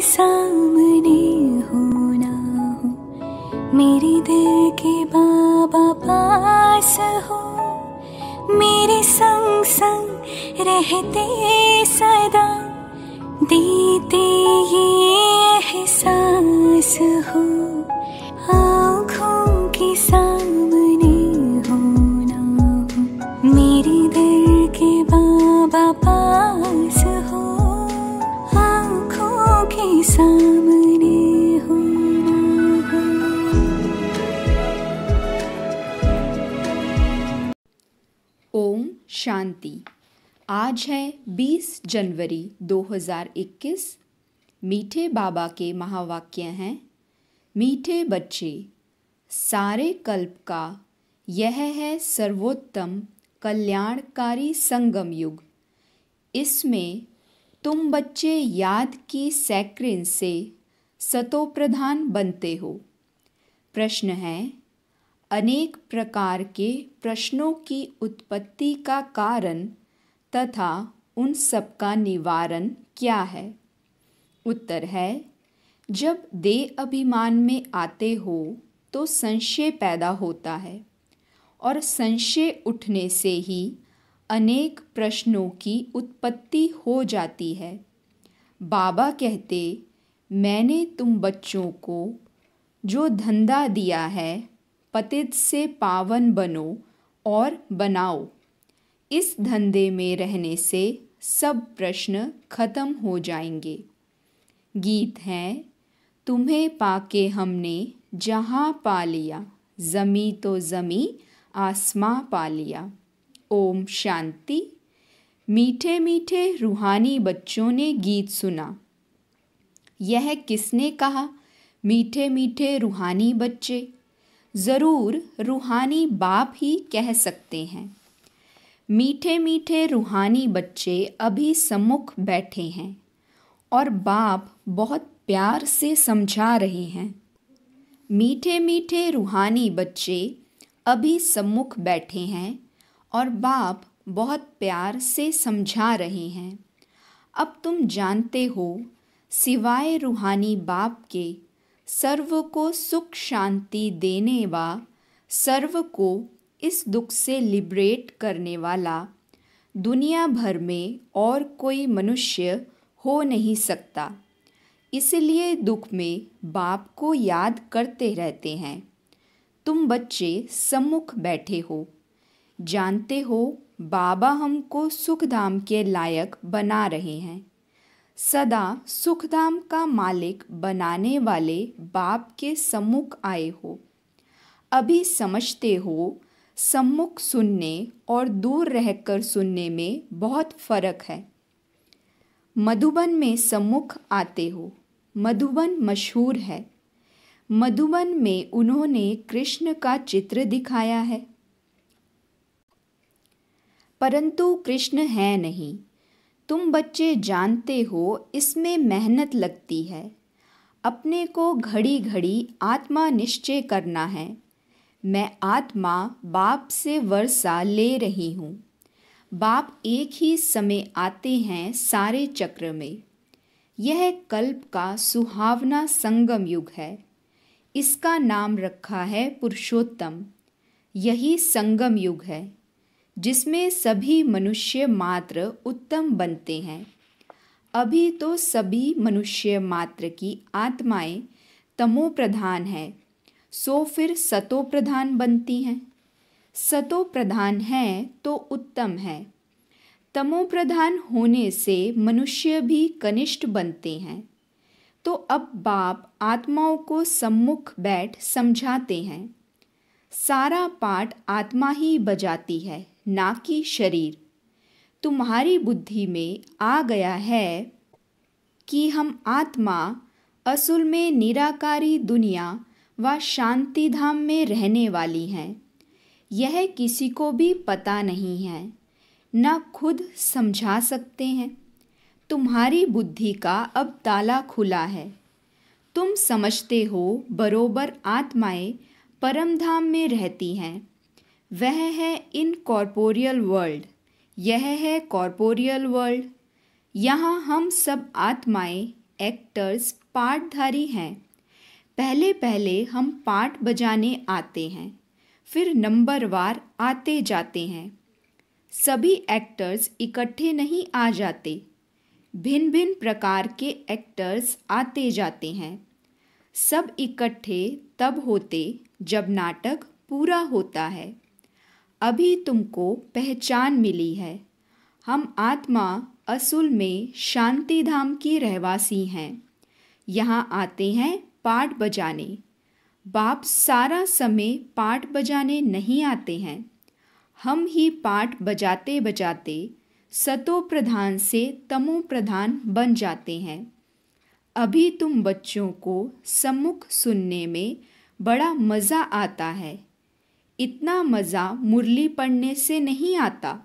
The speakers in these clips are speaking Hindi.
सामने हो ना हो, मेरे दिल के बाबा पास हो, मेरे संग संग रहते सदा, देते ये एहसास हो। आँखों के सामने हो ना हो, मेरे दिल के बाबा पास हो, आँखों के सामने हो ना हो। ओम शांति। आज है 20 जनवरी 2021। मीठे बाबा के महावाक्य हैं, मीठे बच्चे, सारे कल्प का यह है सर्वोत्तम कल्याणकारी संगम युग। इसमें तुम बच्चे याद की सैक्रिन से सतोप्रधान बनते हो। प्रश्न है, अनेक प्रकार के प्रश्नों की उत्पत्ति का कारण तथा उन सब का निवारण क्या है? उत्तर है, जब देह अभिमान में आते हो तो संशय पैदा होता है और संशय उठने से ही अनेक प्रश्नों की उत्पत्ति हो जाती है। बाबा कहते, मैंने तुम बच्चों को जो धंधा दिया है, पतित से पावन बनो और बनाओ। इस धंधे में रहने से सब प्रश्न खत्म हो जाएंगे। गीत है, तुम्हें पाके हमने जहाँ पा लिया, ज़मी तो ज़मी आसमां पा लिया। ओम शांति। मीठे मीठे रूहानी बच्चों ने गीत सुना। यह किसने कहा, मीठे मीठे रूहानी बच्चे? ज़रूर रूहानी बाप ही कह सकते हैं। मीठे मीठे रूहानी बच्चे अभी सम्मुख बैठे हैं और बाप बहुत प्यार से समझा रहे हैं। मीठे मीठे रूहानी बच्चे अभी सम्मुख बैठे हैं और बाप बहुत प्यार से समझा रहे हैं। अब तुम जानते हो, सिवाय रूहानी बाप के सर्व को सुख शांति देने व सर्व को इस दुख से लिबरेट करने वाला दुनिया भर में और कोई मनुष्य हो नहीं सकता। इसलिए दुख में बाप को याद करते रहते हैं। तुम बच्चे सम्मुख बैठे हो, जानते हो बाबा हमको सुखधाम के लायक बना रहे हैं। सदा सुखधाम का मालिक बनाने वाले बाप के सम्मुख आए हो। अभी समझते हो, सम्मुख सुनने और दूर रहकर सुनने में बहुत फर्क है। मधुबन में सम्मुख आते हो। मधुबन मशहूर है। मधुबन में उन्होंने कृष्ण का चित्र दिखाया है, परंतु कृष्ण है नहीं। तुम बच्चे जानते हो, इसमें मेहनत लगती है। अपने को घड़ी घड़ी आत्मा निश्चय करना है। मैं आत्मा बाप से वर्षा ले रही हूँ। बाप एक ही समय आते हैं सारे चक्र में। यह कल्प का सुहावना संगम युग है। इसका नाम रखा है पुरुषोत्तम। यही संगम युग है जिसमें सभी मनुष्य मात्र उत्तम बनते हैं। अभी तो सभी मनुष्य मात्र की आत्माएं तमो प्रधान है, सो फिर सतो प्रधान बनती हैं। सतो प्रधान है तो उत्तम है। तमो प्रधान होने से मनुष्य भी कनिष्ठ बनते हैं। तो अब बाप आत्माओं को सम्मुख बैठ समझाते हैं। सारा पाठ आत्मा ही बजाती है, ना कि शरीर। तुम्हारी बुद्धि में आ गया है कि हम आत्मा असल में निराकारी दुनिया व शांति धाम में रहने वाली हैं। यह किसी को भी पता नहीं है, न खुद समझा सकते हैं। तुम्हारी बुद्धि का अब ताला खुला है। तुम समझते हो बरोबर आत्माएं परम धाम में रहती हैं। वह है इनकॉर्पोरियल वर्ल्ड, यह है कॉर्पोरियल वर्ल्ड। यहाँ हम सब आत्माएं एक्टर्स पाठधारी हैं। पहले पहले हम पाठ बजाने आते हैं, फिर नंबरवार आते जाते हैं। सभी एक्टर्स इकट्ठे नहीं आ जाते, भिन्न भिन्न प्रकार के एक्टर्स आते जाते हैं। सब इकट्ठे तब होते जब नाटक पूरा होता है। अभी तुमको पहचान मिली है। हम आत्मा असल में शांति धाम की रहवासी हैं। यहाँ आते हैं पाठ बजाने। बाप सारा समय पाठ बजाने नहीं आते हैं। हम ही पाठ बजाते बजाते सतो प्रधान से तमो प्रधान बन जाते हैं। अभी तुम बच्चों को सम्मुख सुनने में बड़ा मज़ा आता है। इतना मज़ा मुरली पढ़ने से नहीं आता।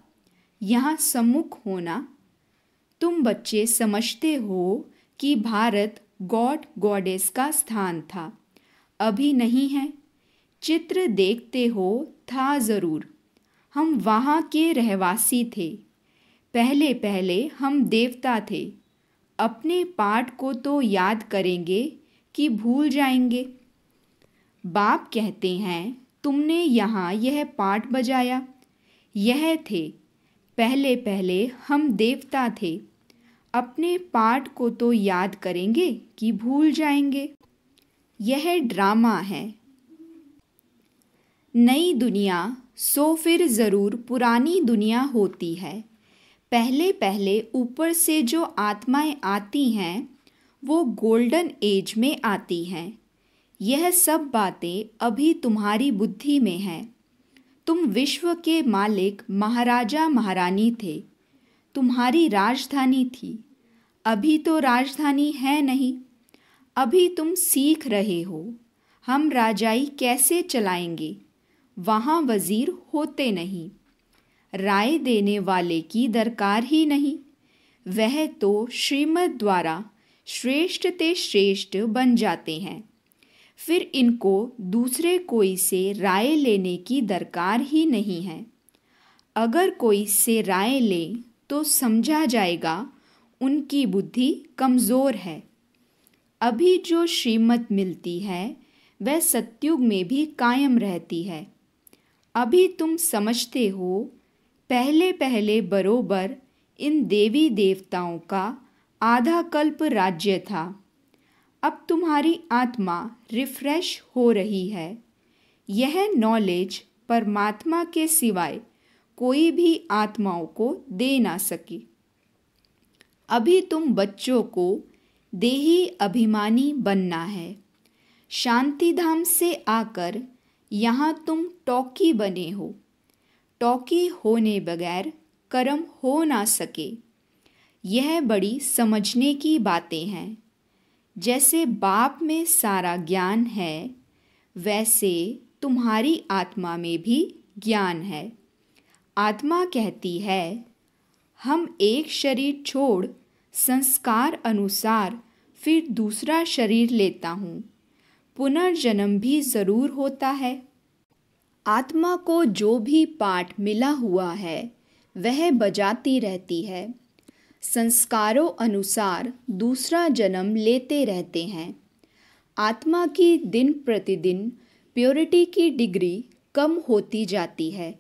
यहाँ सम्मुख होना। तुम बच्चे समझते हो कि भारत गॉड गॉडेस का स्थान था, अभी नहीं है। चित्र देखते हो था ज़रूर। हम वहाँ के रहवासी थे। पहले पहले हम देवता थे। अपने पाठ को तो याद करेंगे कि भूल जाएंगे। बाप कहते हैं तुमने यहाँ यह पाठ बजाया। यह थे पहले पहले हम देवता थे। अपने पाठ को तो याद करेंगे कि भूल जाएंगे। यह ड्रामा है। नई दुनिया सो फिर ज़रूर पुरानी दुनिया होती है। पहले पहले ऊपर से जो आत्माएं आती हैं वो गोल्डन एज में आती हैं। यह सब बातें अभी तुम्हारी बुद्धि में हैं। तुम विश्व के मालिक महाराजा महारानी थे। तुम्हारी राजधानी थी। अभी तो राजधानी है नहीं। अभी तुम सीख रहे हो। हम राजाई कैसे चलाएंगे। वहाँ वज़ीर होते नहीं। राय देने वाले की दरकार ही नहीं। वह तो श्रीमत द्वारा श्रेष्ठ ते श्रेष्ठ बन जाते हैं। फिर इनको दूसरे कोई से राय लेने की दरकार ही नहीं है। अगर कोई से राय ले तो समझा जाएगा उनकी बुद्धि कमज़ोर है। अभी जो श्रीमत मिलती है वह सतयुग में भी कायम रहती है। अभी तुम समझते हो पहले पहले बरोबर इन देवी देवताओं का आधा कल्प राज्य था। अब तुम्हारी आत्मा रिफ्रेश हो रही है। यह नॉलेज परमात्मा के सिवाय कोई भी आत्माओं को दे ना सकी। अभी तुम बच्चों को देही अभिमानी बनना है। शांति धाम से आकर यहाँ तुम टॉकी बने हो। टॉकी होने बगैर कर्म हो ना सके। यह बड़ी समझने की बातें हैं। जैसे बाप में सारा ज्ञान है वैसे तुम्हारी आत्मा में भी ज्ञान है। आत्मा कहती है हम एक शरीर छोड़ संस्कार अनुसार फिर दूसरा शरीर लेता हूँ। पुनर्जन्म भी ज़रूर होता है। आत्मा को जो भी पाठ मिला हुआ है वह बजाती रहती है। संस्कारों अनुसार दूसरा जन्म लेते रहते हैं। आत्मा की दिन प्रतिदिन प्योरिटी की डिग्री कम होती जाती है।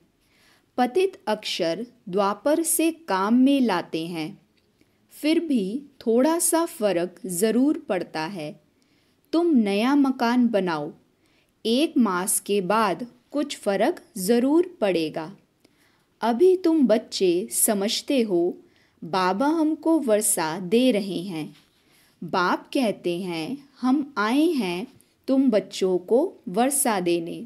पतित अक्षर द्वापर से काम में लाते हैं। फिर भी थोड़ा सा फर्क ज़रूर पड़ता है। तुम नया मकान बनाओ, 1 मास के बाद कुछ फ़र्क ज़रूर पड़ेगा। अभी तुम बच्चे समझते हो बाबा हमको वर्षा दे रहे हैं। बाप कहते हैं हम आए हैं तुम बच्चों को वर्षा देने।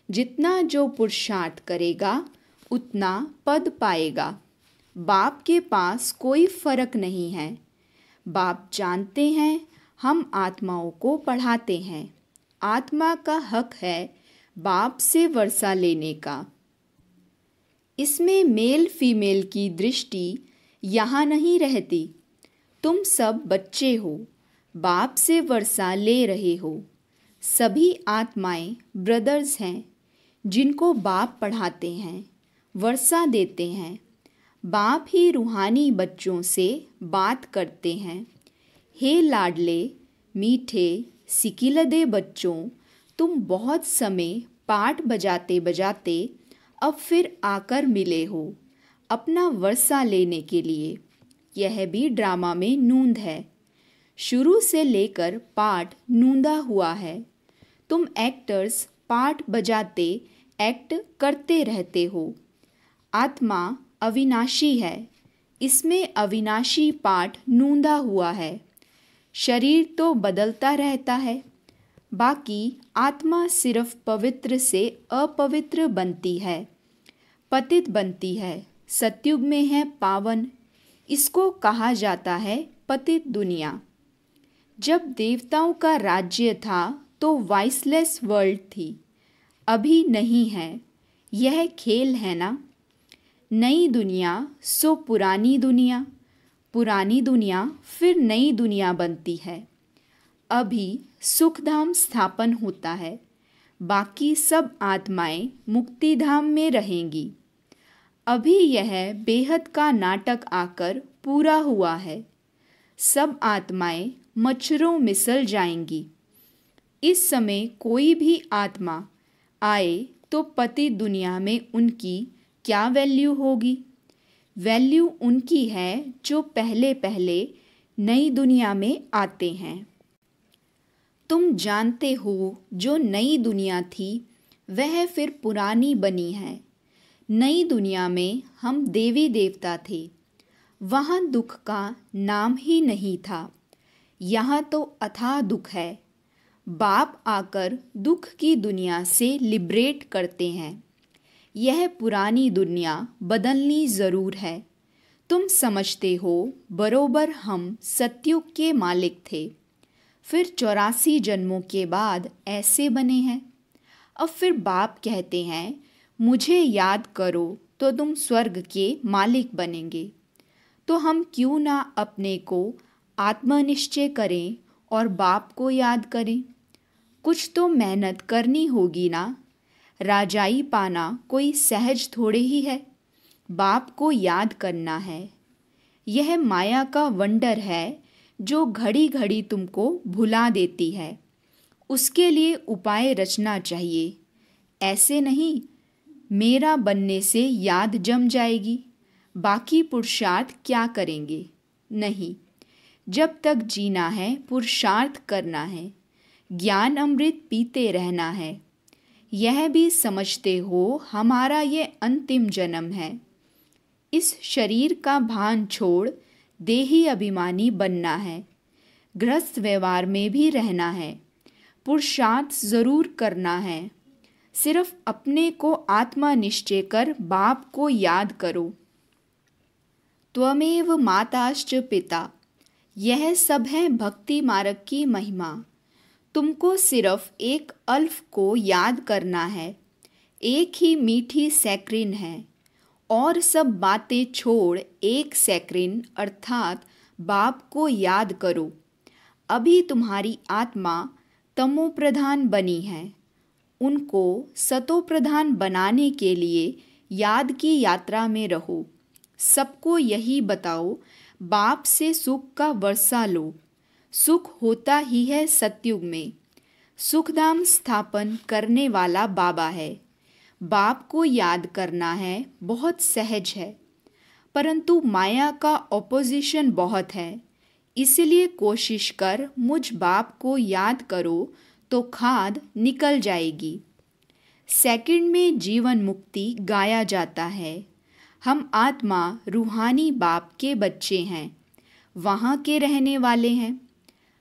जितना जो पुरुषार्थ करेगा उतना पद पाएगा। बाप के पास कोई फ़र्क नहीं है। बाप जानते हैं हम आत्माओं को पढ़ाते हैं। आत्मा का हक है बाप से वर्षा लेने का। इसमें मेल फीमेल की दृष्टि यहाँ नहीं रहती। तुम सब बच्चे हो, बाप से वर्षा ले रहे हो। सभी आत्माएं ब्रदर्स हैं जिनको बाप पढ़ाते हैं, वर्षा देते हैं। बाप ही रूहानी बच्चों से बात करते हैं। हे लाडले मीठे सिकिलदे बच्चों, तुम बहुत समय पाठ बजाते बजाते अब फिर आकर मिले हो अपना वर्षा लेने के लिए। यह भी ड्रामा में नूंद है। शुरू से लेकर पाठ नूंदा हुआ है। तुम एक्टर्स पाठ बजाते एक्ट करते रहते हो। आत्मा अविनाशी है, इसमें अविनाशी पाठ नूंदा हुआ है। शरीर तो बदलता रहता है, बाकी आत्मा सिर्फ पवित्र से अपवित्र बनती है, पतित बनती है। सतयुग में है पावन, इसको कहा जाता है पतित दुनिया। जब देवताओं का राज्य था तो वाइसलेस वर्ल्ड थी, अभी नहीं है। यह खेल है ना। नई दुनिया सो पुरानी दुनिया, पुरानी दुनिया फिर नई दुनिया बनती है। अभी सुखधाम स्थापन होता है, बाकी सब आत्माएं मुक्तिधाम में रहेंगी। अभी यह बेहद का नाटक आकर पूरा हुआ है। सब आत्माएं मच्छरों मिसल जाएंगी। इस समय कोई भी आत्मा आए तो पति दुनिया में उनकी क्या वैल्यू होगी? वैल्यू उनकी है जो पहले पहले नई दुनिया में आते हैं। तुम जानते हो जो नई दुनिया थी वह फिर पुरानी बनी है। नई दुनिया में हम देवी देवता थे, वहाँ दुख का नाम ही नहीं था। यहाँ तो अथाह दुख है। बाप आकर दुख की दुनिया से लिबरेट करते हैं। यह पुरानी दुनिया बदलनी ज़रूर है। तुम समझते हो बरोबर हम सतयुग के मालिक थे, फिर 84 जन्मों के बाद ऐसे बने हैं। अब फिर बाप कहते हैं मुझे याद करो तो तुम स्वर्ग के मालिक बनेंगे। तो हम क्यों ना अपने को आत्मनिश्चय करें और बाप को याद करें। कुछ तो मेहनत करनी होगी ना। राजाई पाना कोई सहज थोड़े ही है। बाप को याद करना है। यह माया का वंडर है जो घड़ी घड़ी तुमको भुला देती है। उसके लिए उपाय रचना चाहिए। ऐसे नहीं मेरा बनने से याद जम जाएगी, बाकी पुरुषार्थ क्या करेंगे। नहीं, जब तक जीना है पुरुषार्थ करना है, ज्ञान अमृत पीते रहना है। यह भी समझते हो हमारा ये अंतिम जन्म है। इस शरीर का भान छोड़ देही अभिमानी बनना है। गृहस्थ व्यवहार में भी रहना है। पुरुषार्थ ज़रूर करना है। सिर्फ अपने को आत्मा निश्चय कर बाप को याद करो। त्वमेव माताश्च पिता, यह सब है भक्ति मार्ग की महिमा। तुमको सिर्फ एक अल्फ को याद करना है। एक ही मीठी सैक्रिन है और सब बातें छोड़ एक सैक्रिन अर्थात बाप को याद करो। अभी तुम्हारी आत्मा तमो प्रधान बनी है। उनको सतो प्रधान बनाने के लिए याद की यात्रा में रहो। सबको यही बताओ, बाप से सुख का वर्षा लो। सुख होता ही है सतयुग में। सुखधाम स्थापन करने वाला बाबा है। बाप को याद करना है बहुत सहज है, परंतु माया का ऑपोजिशन बहुत है। इसलिए कोशिश कर मुझ बाप को याद करो तो खाद निकल जाएगी। सेकंड में जीवन मुक्ति गाया जाता है। हम आत्मा रूहानी बाप के बच्चे हैं, वहाँ के रहने वाले हैं।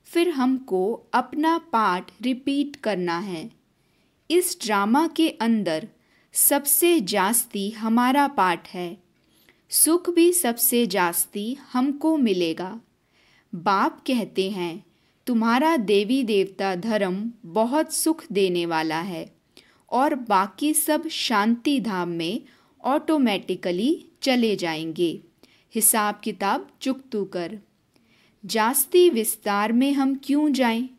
फिर हमको अपना पाठ रिपीट करना है। इस ड्रामा के अंदर सबसे जास्ती हमारा पाठ है। सुख भी सबसे जास्ती हमको मिलेगा। बाप कहते हैं तुम्हारा देवी देवता धर्म बहुत सुख देने वाला है और बाकी सब शांति धाम में ऑटोमेटिकली चले जाएंगे। हिसाब किताब चुकतू कर। जास्ती विस्तार में हम क्यों जाएं?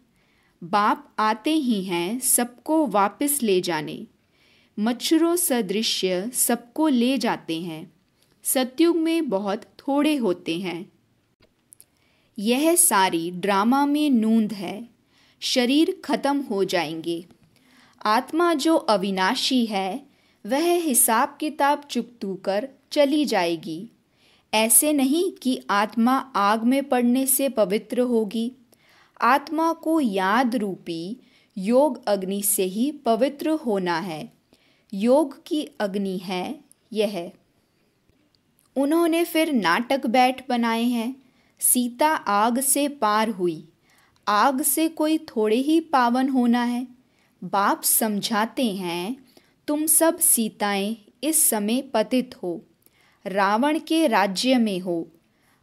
बाप आते ही हैं सबको वापस ले जाने। मच्छरों सदृश्य सबको ले जाते हैं। सतयुग में बहुत थोड़े होते हैं। यह सारी ड्रामा में नूंद है। शरीर खत्म हो जाएंगे। आत्मा जो अविनाशी है वह हिसाब किताब चुकतू कर चली जाएगी। ऐसे नहीं कि आत्मा आग में पड़ने से पवित्र होगी। आत्मा को याद रूपी योग अग्नि से ही पवित्र होना है। योग की अग्नि है यह। उन्होंने फिर नाटक बैठ बनाए हैं। सीता आग से पार हुई। आग से कोई थोड़े ही पावन होना है। बाप समझाते हैं, तुम सब सीताएं इस समय पतित हो, रावण के राज्य में हो।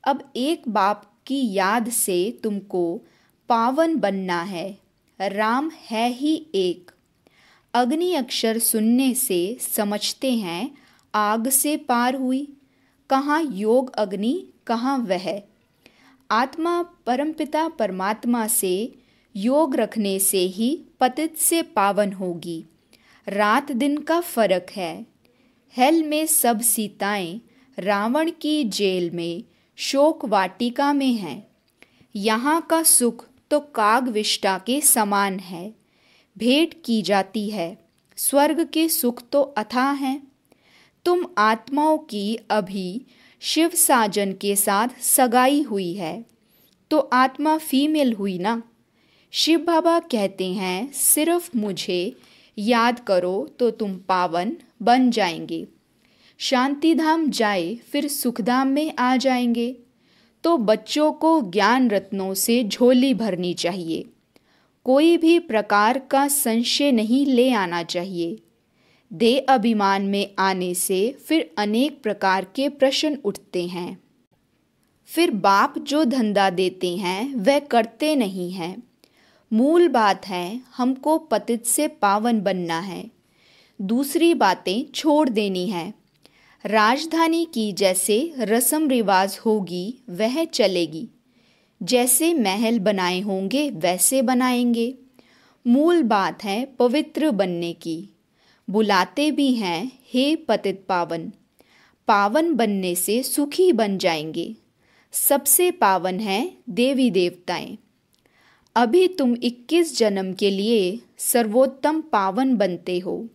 अब एक बाप की याद से तुमको पावन बनना है। राम है ही एक। अग्नि अक्षर सुनने से समझते हैं आग से पार हुई। कहाँ योग अग्नि, कहाँ वह। आत्मा परमपिता परमात्मा से योग रखने से ही पतित से पावन होगी। रात दिन का फर्क है। हेल में सब सीताएं रावण की जेल में शोक वाटिका में हैं। यहाँ का सुख तो कागविष्टा के समान है, भेंट की जाती है। स्वर्ग के सुख तो अथाह हैं। तुम आत्माओं की अभी शिव साजन के साथ सगाई हुई है, तो आत्मा फीमेल हुई ना। शिव बाबा कहते हैं, सिर्फ मुझे याद करो तो तुम पावन बन जाएंगे। शांति धाम जाए फिर सुखधाम में आ जाएंगे। तो बच्चों को ज्ञान रत्नों से झोली भरनी चाहिए। कोई भी प्रकार का संशय नहीं ले आना चाहिए। देह अभिमान में आने से फिर अनेक प्रकार के प्रश्न उठते हैं। फिर बाप जो धंधा देते हैं वह करते नहीं हैं। मूल बात है, हमको पतित से पावन बनना है। दूसरी बातें छोड़ देनी है। राजधानी की जैसे रस्म रिवाज होगी वह चलेगी। जैसे महल बनाए होंगे वैसे बनाएंगे। मूल बात है पवित्र बनने की। बुलाते भी हैं, हे पतित पावन। पावन बनने से सुखी बन जाएंगे। सबसे पावन है देवी देवताएं। अभी तुम 21 जन्म के लिए सर्वोत्तम पावन बनते हो।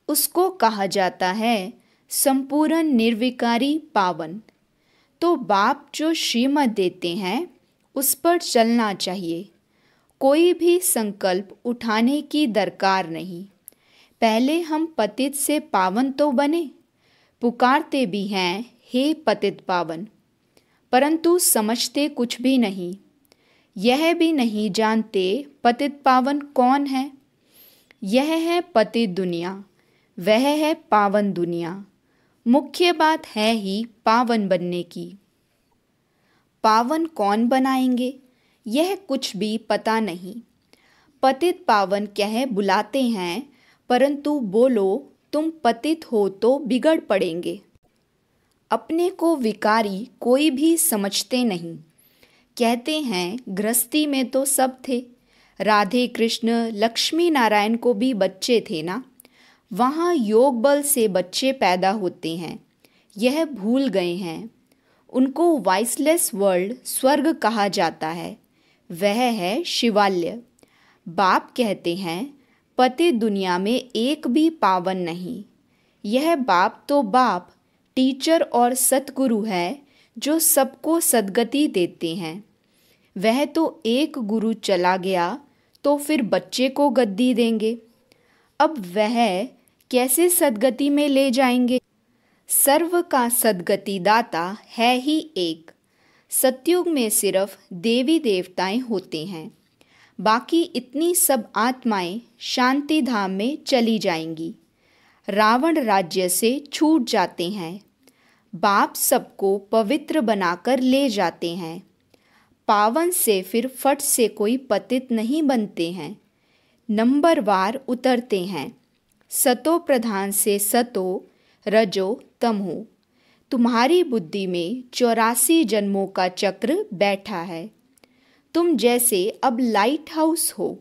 उसको कहा जाता है संपूर्ण निर्विकारी पावन। तो बाप जो श्रीमत देते हैं उस पर चलना चाहिए। कोई भी संकल्प उठाने की दरकार नहीं। पहले हम पतित से पावन तो बने। पुकारते भी हैं, हे पतित पावन, परंतु समझते कुछ भी नहीं। यह भी नहीं जानते पतित पावन कौन है। यह है पतित दुनिया, वह है पावन दुनिया। मुख्य बात है ही पावन बनने की। पावन कौन बनाएंगे यह कुछ भी पता नहीं। पतित पावन कह बुलाते हैं, परंतु बोलो तुम पतित हो तो बिगड़ पड़ेंगे। अपने को विकारी कोई भी समझते नहीं। कहते हैं गृहस्थी में तो सब थे। राधे कृष्ण लक्ष्मी नारायण को भी बच्चे थे ना। वहाँ योग बल से बच्चे पैदा होते हैं, यह भूल गए हैं। उनको वॉइसलेस वर्ल्ड स्वर्ग कहा जाता है, वह है शिवालय। बाप कहते हैं पति दुनिया में एक भी पावन नहीं। यह बाप तो बाप, टीचर और सतगुरु है जो सबको सद्गति देते हैं। वह तो एक गुरु चला गया तो फिर बच्चे को गद्दी देंगे। अब वह कैसे सद्गति में ले जाएंगे। सर्व का सद्गति दाता है ही एक। सतयुग में सिर्फ देवी देवताएं होते हैं, बाकी इतनी सब आत्माएं शांति धाम में चली जाएंगी। रावण राज्य से छूट जाते हैं। बाप सबको पवित्र बनाकर ले जाते हैं। पावन से फिर फट से कोई पतित नहीं बनते हैं, नंबरवार उतरते हैं। सतो प्रधान से सतो, रजो, तमो। तुम्हारी बुद्धि में 84 जन्मों का चक्र बैठा है। तुम जैसे अब लाइट हाउस हो।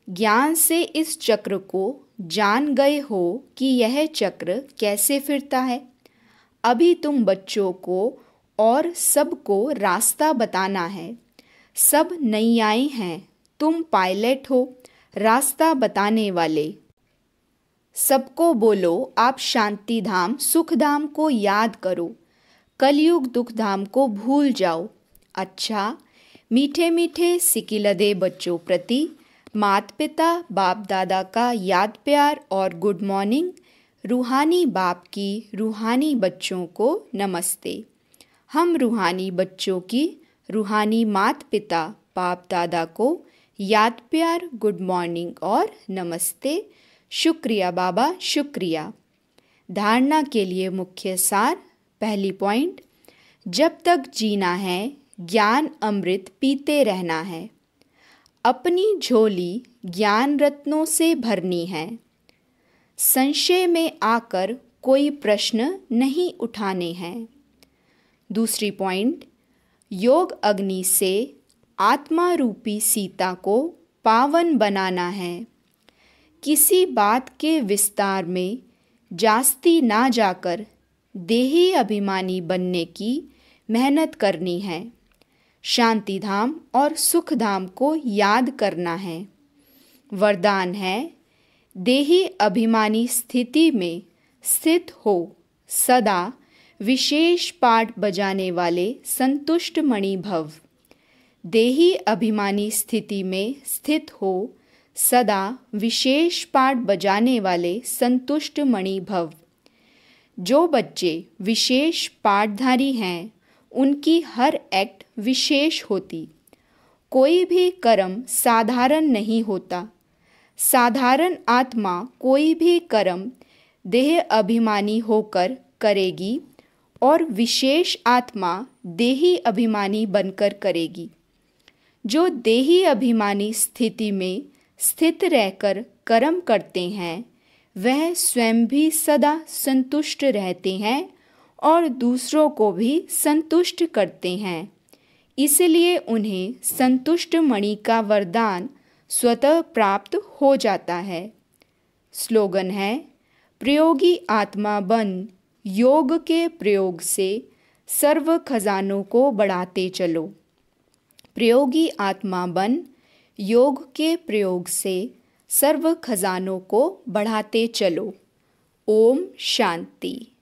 ज्ञान से इस चक्र को जान गए हो कि यह चक्र कैसे फिरता है। अभी तुम बच्चों को और सबको रास्ता बताना है। सब नैयाई हैं, तुम पायलट हो, रास्ता बताने वाले। सबको बोलो आप शांति धाम सुख धाम को याद करो, कलयुग दुख धाम को भूल जाओ। अच्छा, मीठे मीठे सिकिलदे बच्चों प्रति माता पिता बाप दादा का याद प्यार और गुड मॉर्निंग। रूहानी बाप की रूहानी बच्चों को नमस्ते। हम रूहानी बच्चों की रूहानी माता पिता बाप दादा को याद प्यार गुड मॉर्निंग और नमस्ते। शुक्रिया बाबा, शुक्रिया। धारणा के लिए मुख्य सार। पहली पॉइंट, जब तक जीना है ज्ञान अमृत पीते रहना है। अपनी झोली ज्ञान रत्नों से भरनी है। संशय में आकर कोई प्रश्न नहीं उठाने हैं। दूसरी पॉइंट, योग अग्नि से आत्मा रूपी सीता को पावन बनाना है। किसी बात के विस्तार में जास्ती ना जाकर देही अभिमानी बनने की मेहनत करनी है। शांति धाम और सुख धाम को याद करना है। वरदान है, देही अभिमानी स्थिति में स्थित हो सदा विशेष पाठ बजाने वाले संतुष्ट मणि भव। देही अभिमानी स्थिति में स्थित हो सदा विशेष पाठ बजाने वाले संतुष्ट मणि भव। जो बच्चे विशेष पाठधारी हैं उनकी हर एक्ट विशेष होती। कोई भी कर्म साधारण नहीं होता। साधारण आत्मा कोई भी कर्म देह अभिमानी होकर करेगी और विशेष आत्मा देही अभिमानी बनकर करेगी। जो देही अभिमानी स्थिति में स्थित रहकर कर्म करते हैं वह स्वयं भी सदा संतुष्ट रहते हैं और दूसरों को भी संतुष्ट करते हैं। इसलिए उन्हें संतुष्ट मणि का वरदान स्वतः प्राप्त हो जाता है। स्लोगन है, प्रयोगी आत्मा बन योग के प्रयोग से सर्व खजानों को बढ़ाते चलो। प्रयोगी आत्मा बन योग के प्रयोग से सर्व खजानों को बढ़ाते चलो। ओम शांति।